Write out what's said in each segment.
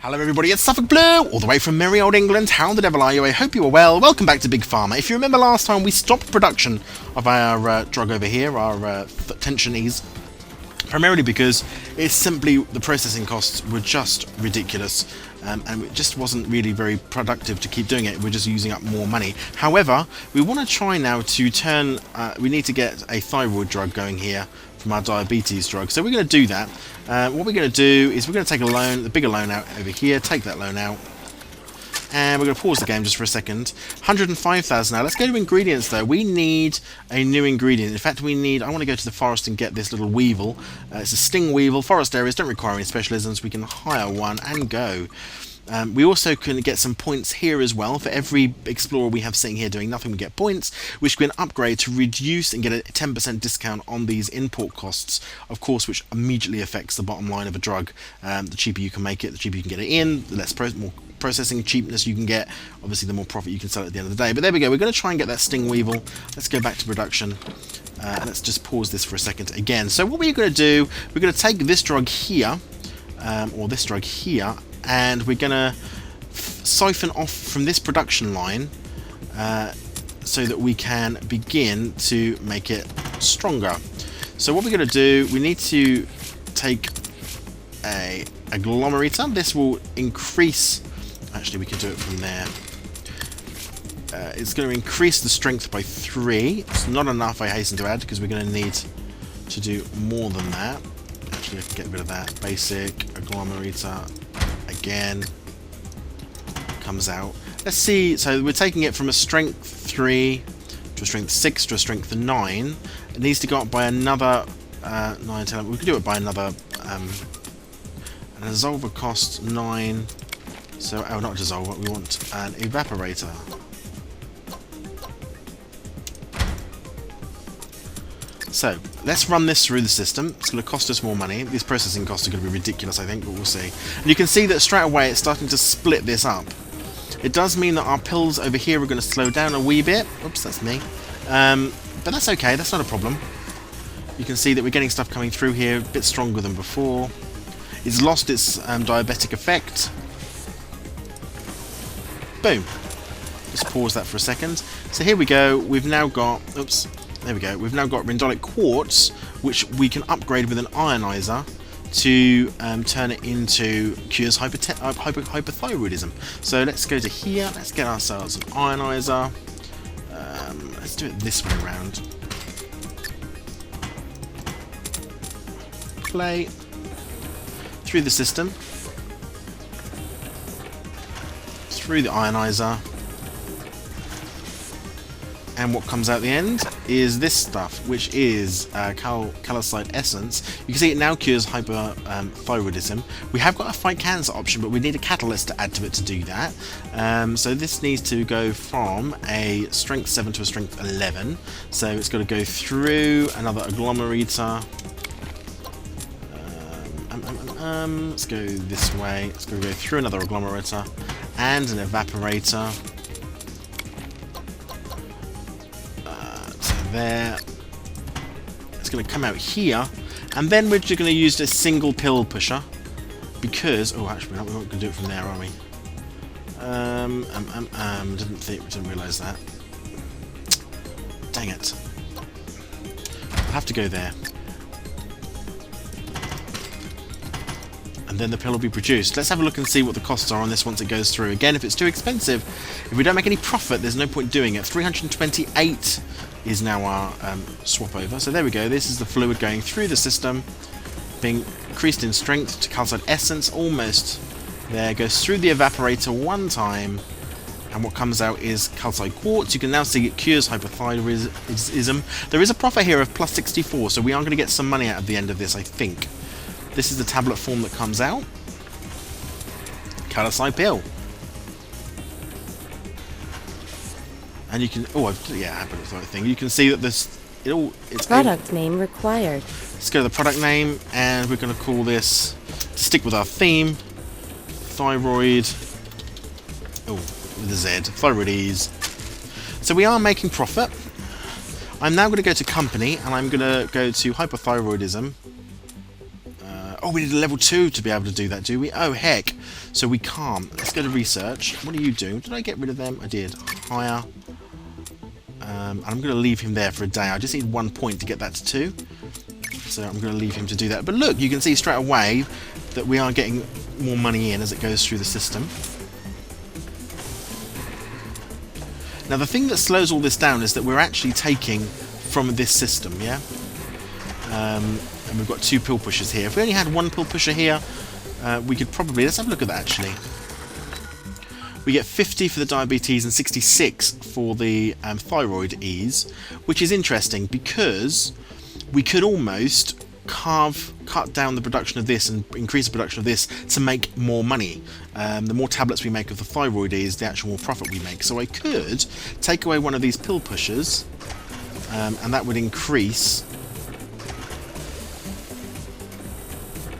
Hello everybody, it's SuffolkBlue, all the way from merry old England. How the devil are you? I hope you are well. Welcome back to Big Pharma. If you remember last time, we stopped production of our drug over here, our tension ease, primarily because it's simply the processing costs were just ridiculous, and it just wasn't really very productive to keep doing it. We're just using up more money. However, we want to try now to turn, we need to get a thyroid drug going here from our diabetes drug. So we're going to do that. What we're going to do is we're going to take a loan, the bigger loan out over here, take that loan out, and we're going to pause the game just for a second. 105,000 now. Let's go to ingredients though. We need a new ingredient. In fact, I want to go to the forest and get this little weevil. It's a sting weevil. Forest areas don't require any specialisms. We can hire one and go. We also can get some points here as well. For every explorer we have sitting here doing nothing, we get points, which we can upgrade to reduce and get a 10% discount on these import costs, of course, which immediately affects the bottom line of a drug. The cheaper you can make it, the cheaper you can get it in, the less more processing cheapness you can get, obviously the more profit you can sell at the end of the day. But there we go, we're going to try and get that sting weevil. Let's go back to production. Let's just pause this for a second again. So what we're going to do, we're going to take this drug here, or this drug here, and we're going to siphon off from this production line so that we can begin to make it stronger. So what we're going to do, we need to take a agglomerator. This will increase, actually we can do it from there. It's going to increase the strength by 3. It's not enough, I hasten to add, because we're going to need to do more than that. Actually, I can get rid of that. Basic agglomerator. Again, comes out. Let's see, so we're taking it from a strength 3 to a strength 6 to a strength 9. It needs to go up by another 9, 10. We can do it by another. An dissolver costs 9. So, oh, not a dissolver, we want an evaporator. So, let's run this through the system. It's going to cost us more money. These processing costs are going to be ridiculous, I think, but we'll see. And you can see that straight away it's starting to split this up. It does mean that our pills over here are going to slow down a wee bit. Oops, that's me. But that's okay, that's not a problem. You can see that we're getting stuff coming through here, a bit stronger than before. It's lost its diabetic effect. Boom. Just pause that for a second. So here we go, we've now got... Oops. There we go. We've now got Rindolic Quartz, which we can upgrade with an ionizer to turn it into cures hyperthyroidism. So let's go to here. Let's get ourselves an ionizer. Let's do it this way around. Play through the system, through the ionizer. And what comes out the end is this stuff, which is calcite essence. You can see it now cures hyperthyroidism. We have got a fight cancer option, but we need a catalyst to add to it to do that. So this needs to go from a strength 7 to a strength 11. So it's got to go through another agglomerator. Let's go this way. It's going to go through another agglomerator and an evaporator. There. It's going to come out here, and then we're just going to use a single pill pusher because actually we're not going to do it from there, are we? Didn't realise that. Dang it! I'll have to go there, and then the pill will be produced. Let's have a look and see what the costs are on this once it goes through. Again, if it's too expensive, if we don't make any profit, there's no point doing it. 328 is now our swap over. So there we go. This is the fluid going through the system, being increased in strength to calcite essence, almost there. Goes through the evaporator one time, and what comes out is calcite quartz. You can now see it cures hyperthyroidism. There is a profit here of plus 64, so we are going to get some money out of the end of this, I think. This is the tablet form that comes out. Calcite pill. And you can, I put it the right thing. You can see that it's product name required. Let's go to the product name, and we're going to call this, to stick with our theme, thyroid. With a Z, thyroides. So we are making profit. I'm now going to go to company, and I'm going to go to hyperthyroidism. Oh, we need a level 2 to be able to do that, do we? Oh, heck. So we can't. Let's go to research. What are you doing? Did I get rid of them? I did. Hire. I'm going to leave him there for a day. I just need 1 point to get that to 2. So I'm going to leave him to do that. But look, you can see straight away that we are getting more money in as it goes through the system. Now the thing that slows all this down is that we're actually taking from this system, yeah? And we've got 2 pill pushers here. If we only had 1 pill pusher here, we could probably... Let's have a look at that, actually. We get 50 for the diabetes and 66 for the thyroid ease, which is interesting because we could almost cut down the production of this and increase the production of this to make more money. The more tablets we make of the thyroid ease, the actual more profit we make. So I could take away one of these pill pushers, and that would increase...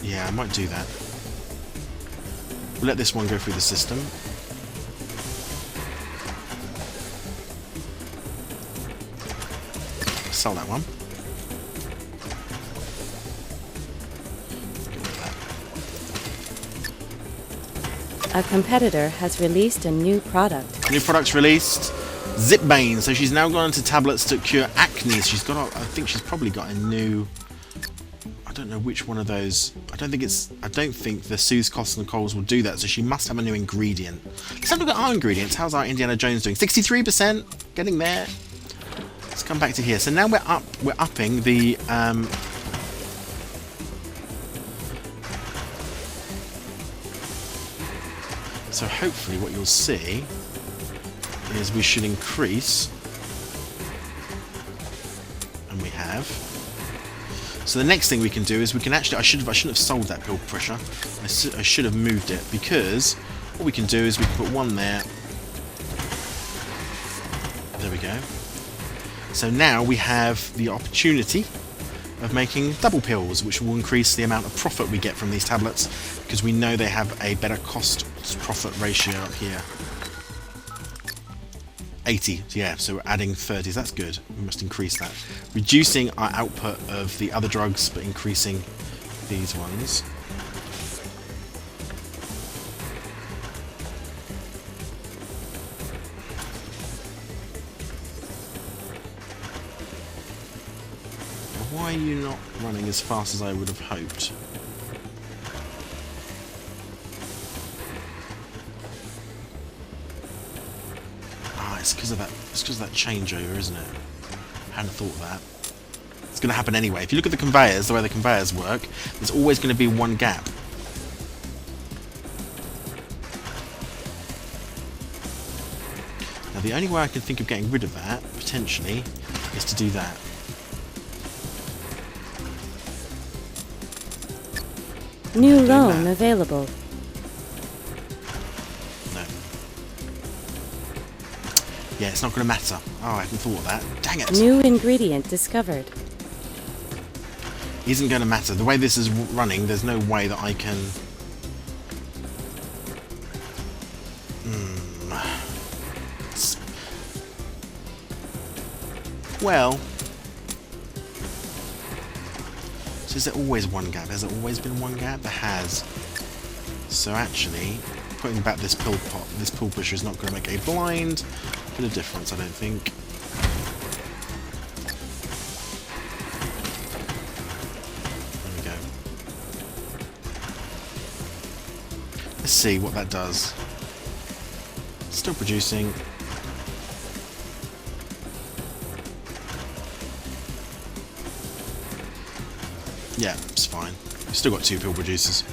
Yeah, I might do that. We'll let this one go through the system. Sell that one. A competitor has released a new product. New product's released. Zipbane. So she's now gone into tablets to cure acne. She's got. I think she's probably got a new. I don't know which one of those. I don't think the Sue's Costs and Coles will do that. So she must have a new ingredient. Let's have a look at our ingredients. How's our Indiana Jones doing? 63%. Getting there. Let's come back to here. So now we're upping the. So hopefully what you'll see is we should increase, and we have. So the next thing we can do is we can actually, I shouldn't have sold that pill pusher. I should have moved it, because what we can do is we can put one there. There we go. So now we have the opportunity of making double pills, which will increase the amount of profit we get from these tablets, because we know they have a better cost-profit ratio up here. 80, yeah, so we're adding 30, that's good. We must increase that. Reducing our output of the other drugs, but increasing these ones. Why are you not running as fast as I would have hoped? Ah, it's because of that. It's because of that changeover, isn't it? I hadn't thought of that. It's going to happen anyway. If you look at the conveyors, the way the conveyors work, there's always going to be one gap. Now, the only way I can think of getting rid of that, potentially, is to do that. New loan available. No. Yeah, it's not going to matter. Oh, I hadn't thought of that. Dang it. New ingredient discovered. Isn't going to matter. The way this is running, there's no way that I can... Well... So is there always one gap? Has there always been one gap? There has. So actually, putting back this pill pusher is not going to make a blind bit of difference, I don't think. There we go. Let's see what that does. Still producing. Yeah, it's fine. We've still got 2 pill producers.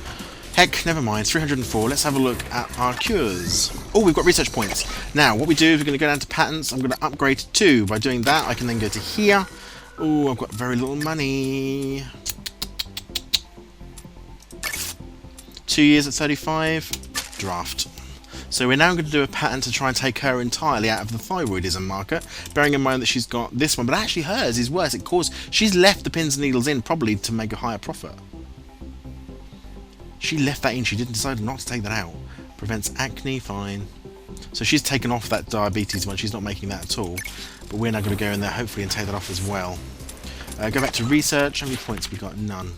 Heck, never mind. 304. Let's have a look at our cures. Oh, we've got research points. Now, what we do is we're going to go down to patents. I'm going to upgrade to 2. By doing that, I can then go to here. Oh, I've got very little money. 2 years at 35. Draft. So we're now going to do a patent to try and take her entirely out of the thyroidism market, bearing in mind that she's got this one, but actually hers is worse. She's left the pins and needles in probably to make a higher profit. She left that in, she didn't decide not to take that out. Prevents acne, fine. So she's taken off that diabetes one, she's not making that at all. But we're now going to go in there hopefully and take that off as well. Go back to research. How many points we got? None.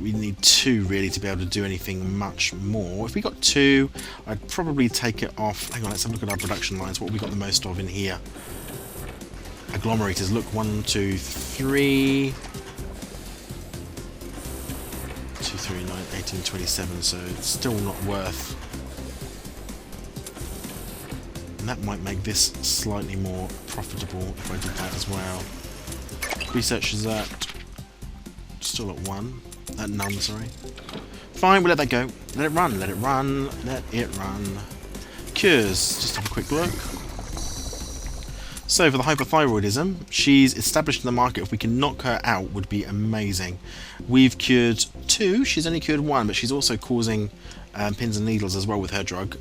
we need 2 really to be able to do anything much more. If we got 2, I'd probably take it off. Hang on, let's have a look at our production lines. What have we got the most of in here? Agglomerators. Look, 1, 2, 3. 2, 3, 9, 18, 27. So it's still not worth. And that might make this slightly more profitable if I did that as well. Research is at still at 1. At none, sorry. Fine, we'll let that go. Let it run, let it run, let it run. Cures, just have a quick look. So for the hypothyroidism, she's established in the market. If we can knock her out, would be amazing. We've cured 2, she's only cured 1, but she's also causing pins and needles as well with her drug.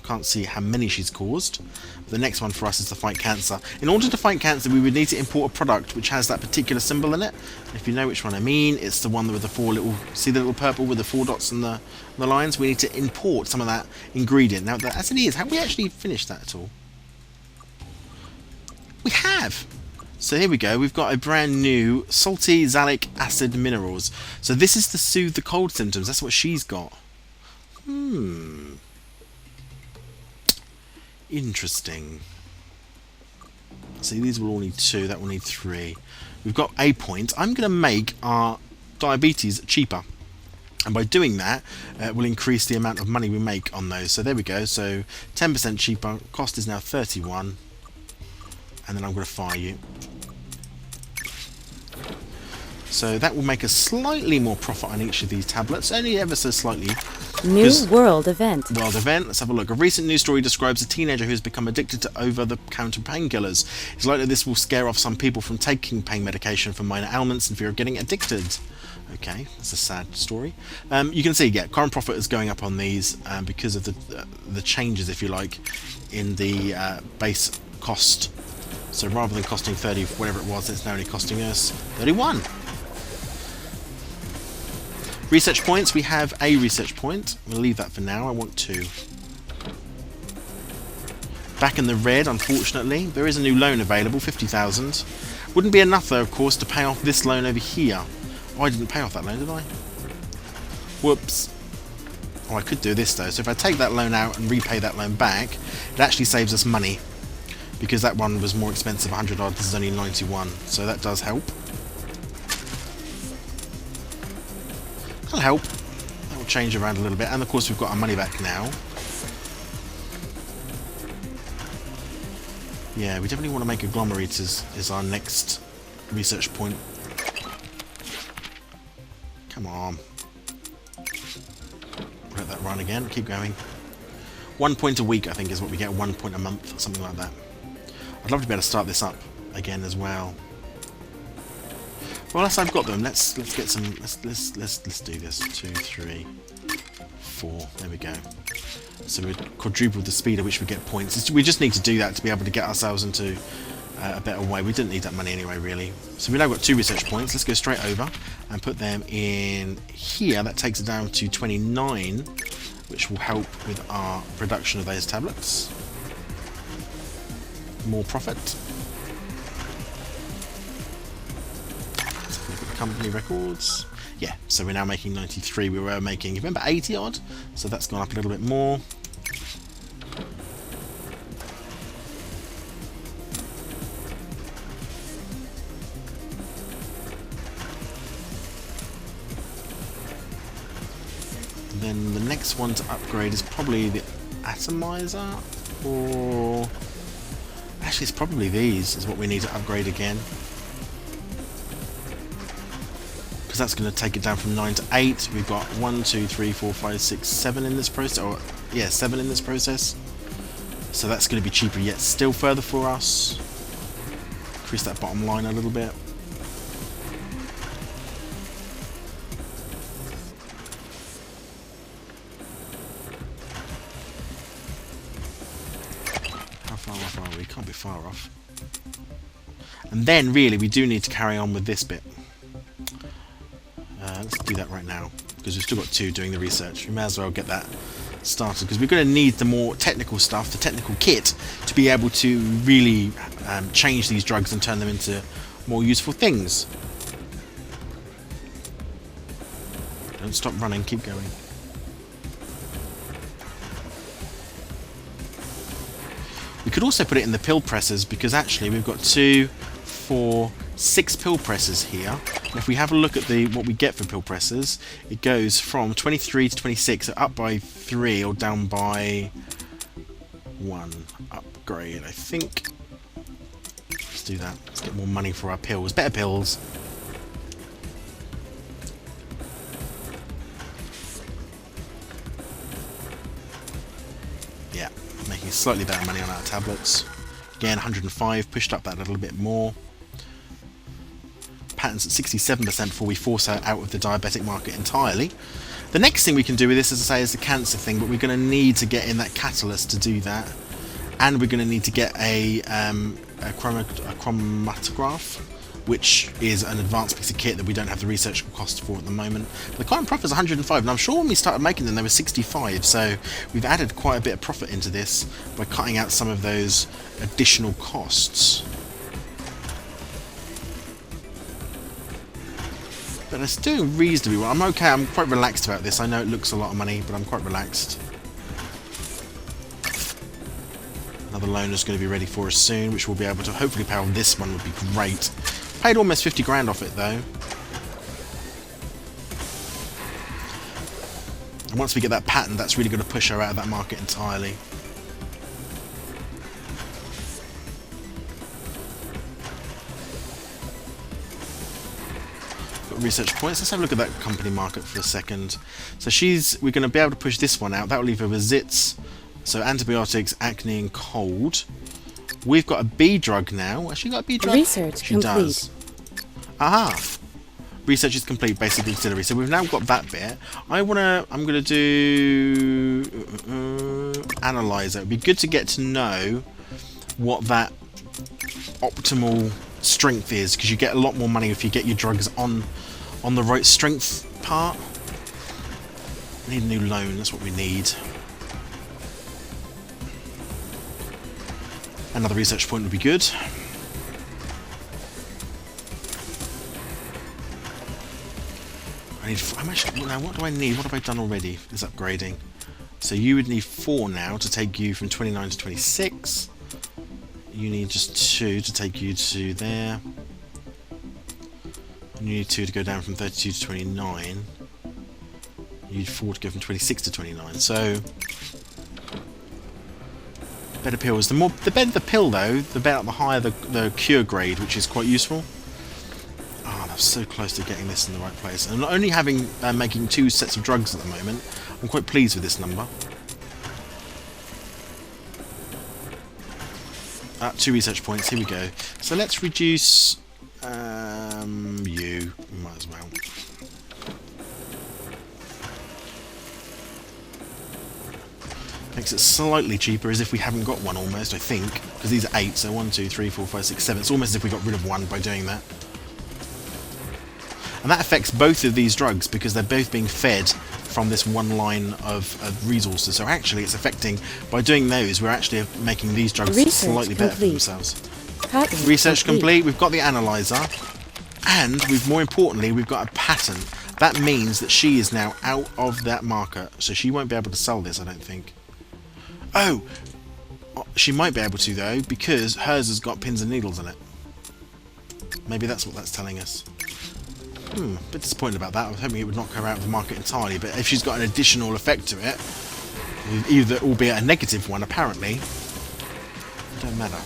Can't see how many she's caused. The next one for us is to fight cancer. In order to fight cancer, we would need to import a product which has that particular symbol in it. If you know which one I mean, it's the one with the 4 little, see the little purple with the 4 dots and the lines? We need to import some of that ingredient. Now, as it is, have we actually finished that at all? We have! So here we go, we've got a brand new salty xalic acid minerals. So this is to soothe the cold symptoms, that's what she's got. Interesting. See, these will all need 2, that will need 3. We've got a point. I'm going to make our diabetes cheaper. And by doing that, we'll increase the amount of money we make on those. So there we go. So 10% cheaper. Cost is now 31. And then I'm going to fire you. So that will make us slightly more profit on each of these tablets. Only ever so slightly. New world event. World event. Let's have a look. A recent news story describes a teenager who has become addicted to over-the-counter painkillers. It's likely this will scare off some people from taking pain medication for minor ailments in fear of getting addicted. Okay, that's a sad story. You can see, yeah, current profit is going up on these because of the changes, if you like, in the base cost. So rather than costing 30, whatever it was, it's now only costing us 31. Research points, we have a research point. We'll leave that for now, I want 2. Back in the red, unfortunately. There is a new loan available, 50,000. Wouldn't be enough though, of course, to pay off this loan over here. Oh, I didn't pay off that loan, did I? Whoops. Oh, I could do this though. So if I take that loan out and repay that loan back, it actually saves us money. Because that one was more expensive, 100 odd, this is only 91. So that does help. That'll help. That will change around a little bit. And of course we've got our money back now. Yeah, we definitely want to make agglomerators as our next research point. Come on. Let that run again. Keep going. 1 point a week, I think, is what we get. 1 point a month, something like that. I'd love to be able to start this up again as well. Well, as I've got them, let's get some. Let's do this. 2, 3, 4. There we go. So we quadrupled the speed at which we get points. We just need to do that to be able to get ourselves into a better way. We didn't need that money anyway, really. So we've now got 2 research points. Let's go straight over and put them in here. That takes it down to 29, which will help with our production of those tablets. More profit. Let's look at the company records. Yeah, so we're now making 93. We were making, remember, 80 odd? So that's gone up a little bit more. And then the next one to upgrade is probably the atomizer, or actually it's probably these is what we need to upgrade again. That's going to take it down from 9 to 8. We've got 1, 2, 3, 4, 5, 6, 7 in this process, or yeah, 7 in this process. So that's going to be cheaper yet still further for us. Increase that bottom line a little bit. How far off are we? Can't be far off. And then really we do need to carry on with this bit. Let's do that right now, because we've still got 2 doing the research. We may as well get that started, because we're going to need the more technical stuff, the technical kit, to be able to really change these drugs and turn them into more useful things. Don't stop running, keep going. We could also put it in the pill presses, because actually we've got 2, 4, 6 pill presses here. And if we have a look at what we get for pill presses, it goes from 23 to 26, so up by 3 or down by 1. Upgrade, I think. Let's do that. Let's get more money for our pills. Better pills. Yeah, making slightly better money on our tablets. Again, 105, pushed up that a little bit more. Patents at 67% before we force her out of the diabetic market entirely. The next thing we can do with this, as I say, is the cancer thing, but we're going to need to get in that catalyst to do that. And we're going to need to get a chromatograph, which is an advanced piece of kit that we don't have the research cost for at the moment. The current profit is 105, and I'm sure when we started making them, they were 65, so we've added quite a bit of profit into this by cutting out some of those additional costs. But it's doing reasonably well. I'm okay, I'm quite relaxed about this. I know it looks a lot of money, but I'm quite relaxed. Another loan is going to be ready for us soon, which we'll be able to hopefully pay on. This one would be great. Paid almost 50 grand off it though. And once we get that patent, that's really going to push her out of that market entirely. Got research points. Let's have a look at that company market for a second. So we're going to be able to push this one out. That will leave her with zits. So antibiotics, acne and cold. We've got a B drug now. Has she got a B drug? Research she complete. Does. Aha! Research is complete, basic auxiliary. So we've now got that bit. I'm gonna do analyzer. It'd be good to get to know what that optimal strength is, because you get a lot more money if you get your drugs on the right strength part. We need a new loan. That's what we need. Another research point would be good. Now what do I need? What have I done already? This upgrading. So you would need 4 now to take you from 29 to 26. You need just 2 to take you to there. And you need 2 to go down from 32 to 29. You need 4 to go from 26 to 29. So better pills. The better the pill though, the higher the cure grade, which is quite useful. Oh, I'm so close to getting this in the right place. And not only making 2 sets of drugs at the moment, I'm quite pleased with this number. 2 research points, here we go. So let's reduce you. Might as well. Makes it slightly cheaper, as if we haven't got one almost, I think. Because these are 8, so 1, 2, 3, 4, 5, 6, 7. It's almost as if we got rid of one by doing that. And that affects both of these drugs, because they're both being fed from this one line of resources. So actually it's affecting, by doing those, we're actually making these drugs slightly better for themselves. Research complete. We've got the analyzer. And more importantly, we've got a patent. That means that she is now out of that market. So she won't be able to sell this, I don't think. Oh! She might be able to, though, because hers has got pins and needles in it. Maybe that's what that's telling us. A bit disappointed about that. I was hoping it would knock her out of the market entirely, but if she's got an additional effect to it, either, albeit a negative one apparently, it don't matter.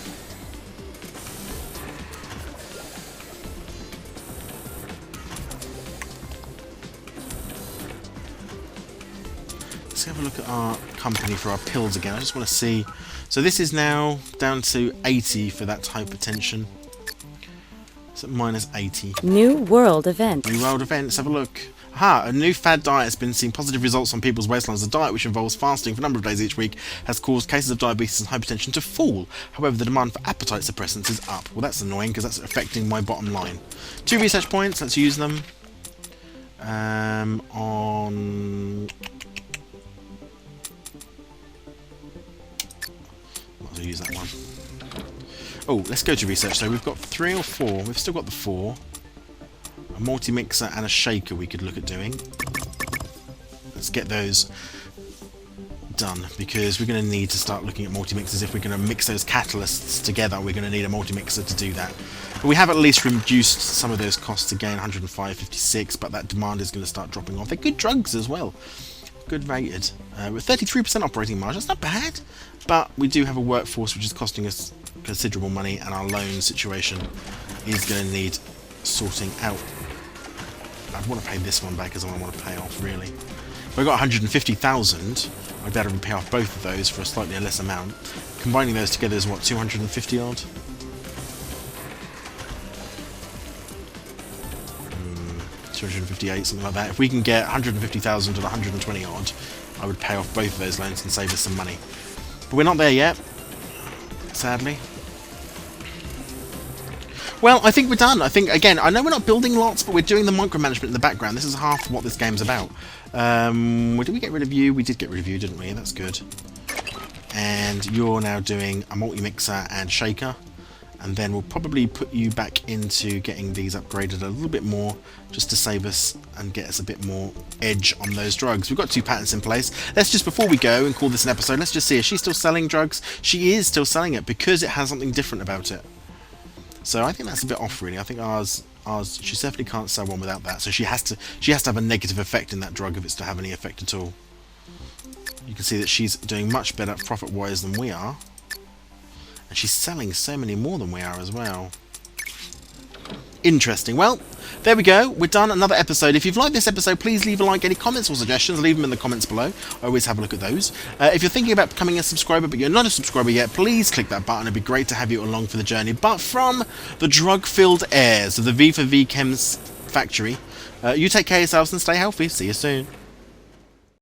Let's have a look at our company for our pills again. I just want to see. So this is now down to 80 for that hypertension. It's at minus 80. New world event. New world event. Let's have a look. Aha! A new fad diet has been seeing positive results on people's waistlines. A diet which involves fasting for a number of days each week has caused cases of diabetes and hypertension to fall. However, the demand for appetite suppressants is up. Well, that's annoying because that's affecting my bottom line. 2 research points. Let's use them. On... I'll use that one. Oh, let's go to research. So we've got 3 or 4. We've still got the 4. A multi-mixer and a shaker we could look at doing. let's get those done, because we're going to need to start looking at multi-mixers. If we're going to mix those catalysts together, we're going to need a multi-mixer to do that. But we have at least reduced some of those costs again, 105.56, but that demand is going to start dropping off. They're good drugs as well, good rated. With 33% operating margin, that's not bad, but we do have a workforce which is costing us considerable money, and our loan situation is going to need sorting out. I want to pay this one back as I want to pay off, really. If I got 150,000, I'd better pay off both of those for a slightly less amount. Combining those together is what, 250 odd? 258, something like that. If we can get 150,000 and 120 odd, I would pay off both of those loans and save us some money. But we're not there yet, sadly. Well, I think we're done. I think, again, I know we're not building lots, but we're doing the micromanagement in the background. This is half what this game's about. Did we get rid of you? We did get rid of you, didn't we? That's good. And you're now doing a multi-mixer and shaker. And then we'll probably put you back into getting these upgraded a little bit more, just to save us and get us a bit more edge on those drugs. We've got 2 patents in place. Let's just, before we go and call this an episode, let's just see, is she still selling drugs? She is still selling it, because it has something different about it. So I think that's a bit off, really. I think ours, she certainly can't sell one without that. So she has to have a negative effect in that drug if it's to have any effect at all. You can see that she's doing much better profit-wise than we are, and she's selling so many more than we are as well. Interesting. Well, there we go. We're done. Another episode. If you've liked this episode, please leave a like. Any comments or suggestions, leave them in the comments below. I always have a look at those. If you're thinking about becoming a subscriber but you're not a subscriber yet, please click that button. It'd be great to have you along for the journey. But from the drug-filled airs of the V4V Chems factory, you take care of yourselves and stay healthy. See you soon.